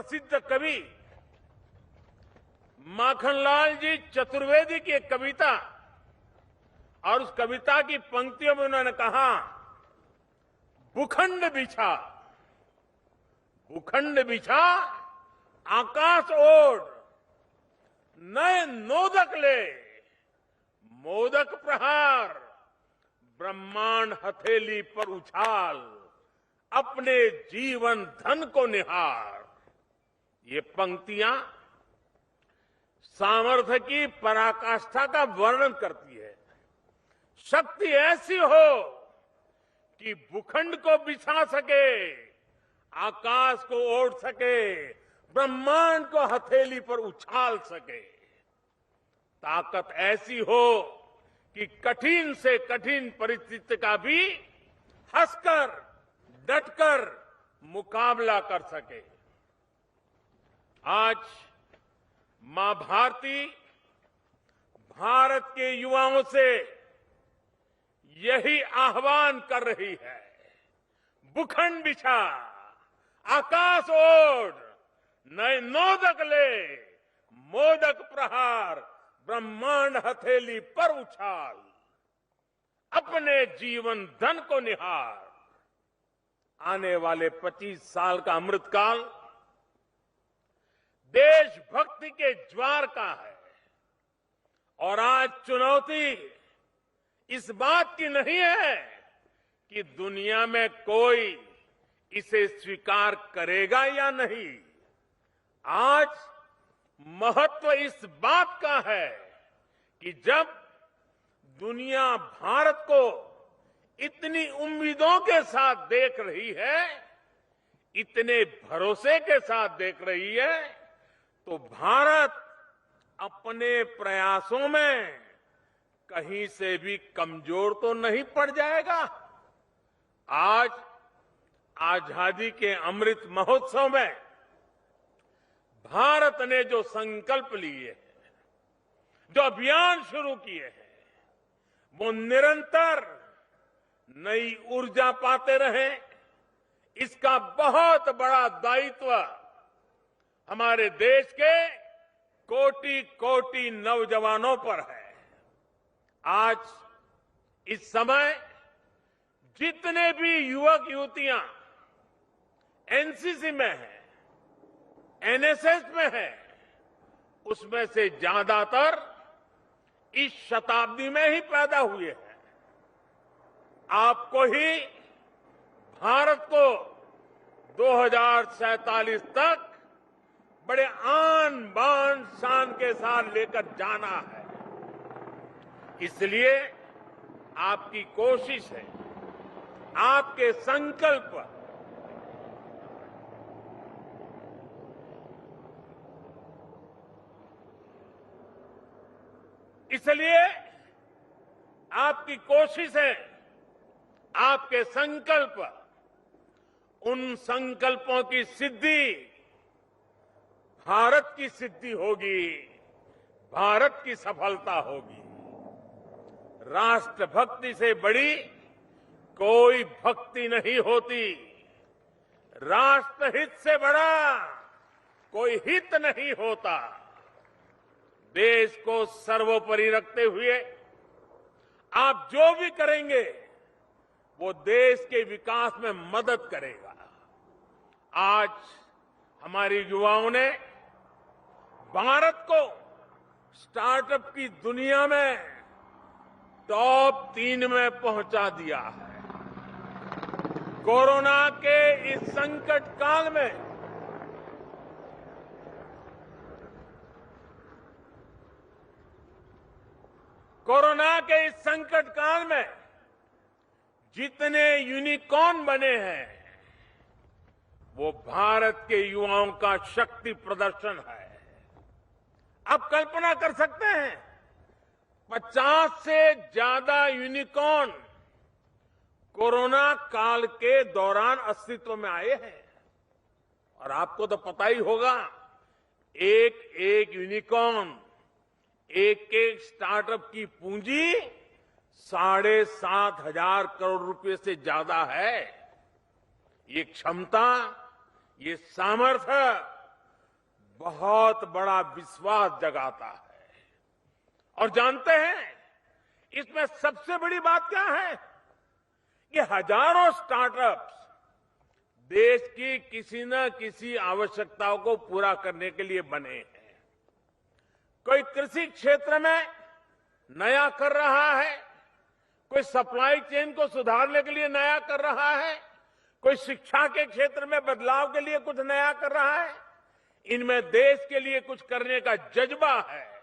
प्रसिद्ध कवि माखनलाल जी चतुर्वेदी की एक कविता, और उस कविता की पंक्तियों में उन्होंने कहा, भूखंड बिछा, भूखंड बिछा आकाश ओढ़, नए नोदक ले, मोदक प्रहार, ब्रह्मांड हथेली पर उछाल, अपने जीवन धन को निहार। ये पंक्तियां सामर्थ्य की पराकाष्ठा का वर्णन करती है। शक्ति ऐसी हो कि भूखंड को बिछा सके, आकाश को ओढ़ सके, ब्रह्मांड को हथेली पर उछाल सके। ताकत ऐसी हो कि कठिन से कठिन परिस्थिति का भी हंसकर, डटकर मुकाबला कर सके। आज मां भारती भारत के युवाओं से यही आह्वान कर रही है, भूखंड बिछा, आकाश ओढ़, नए नोदक ले, मोदक प्रहार, ब्रह्मांड हथेली पर उछाल, अपने जीवन धन को निहार। आने वाले 25 साल का अमृतकाल देशभक्ति के ज्वार का है, और आज चुनौती इस बात की नहीं है कि दुनिया में कोई इसे स्वीकार करेगा या नहीं। आज महत्व इस बात का है कि जब दुनिया भारत को इतनी उम्मीदों के साथ देख रही है, इतने भरोसे के साथ देख रही है, तो भारत अपने प्रयासों में कहीं से भी कमजोर तो नहीं पड़ जाएगा। आज आजादी के अमृत महोत्सव में भारत ने जो संकल्प लिए हैं, जो अभियान शुरू किए हैं, वो निरंतर नई ऊर्जा पाते रहें, इसका बहुत बड़ा दायित्व हमारे देश के कोटि कोटि नौजवानों पर है। आज इस समय जितने भी युवक युवतियां एनसीसी में हैं, एनएसएस में हैं, उसमें से ज्यादातर इस शताब्दी में ही पैदा हुए हैं। आपको ही भारत को 2047 तक बड़े आन बान शान के साथ लेकर जाना है। इसलिए आपकी कोशिश है, आपके संकल्प इसलिए आपकी कोशिश है, आपके संकल्प, उन संकल्पों की सिद्धि भारत की सिद्धि होगी, भारत की सफलता होगी। राष्ट्रभक्ति से बड़ी कोई भक्ति नहीं होती, राष्ट्रहित से बड़ा कोई हित नहीं होता। देश को सर्वोपरि रखते हुए आप जो भी करेंगे वो देश के विकास में मदद करेगा। आज हमारे युवाओं ने भारत को स्टार्टअप की दुनिया में टॉप 3 में पहुंचा दिया है। कोरोना के इस संकट काल में जितने यूनिकॉर्न बने हैं, वो भारत के युवाओं का शक्ति प्रदर्शन है। आप कल्पना कर सकते हैं, 50 से ज्यादा यूनिकॉर्न कोरोना काल के दौरान अस्तित्व में आए हैं। और आपको तो पता ही होगा, एक एक यूनिकॉर्न, एक एक स्टार्टअप की पूंजी 7,500 करोड़ रुपए से ज्यादा है। ये क्षमता, ये सामर्थ्य बहुत बड़ा विश्वास जगाता है। और जानते हैं इसमें सबसे बड़ी बात क्या है कि हजारों स्टार्टअप्स देश की किसी न किसी आवश्यकताओं को पूरा करने के लिए बने हैं। कोई कृषि क्षेत्र में नया कर रहा है, कोई सप्लाई चेन को सुधारने के लिए नया कर रहा है, कोई शिक्षा के क्षेत्र में बदलाव के लिए कुछ नया कर रहा है। इनमें देश के लिए कुछ करने का जज्बा है।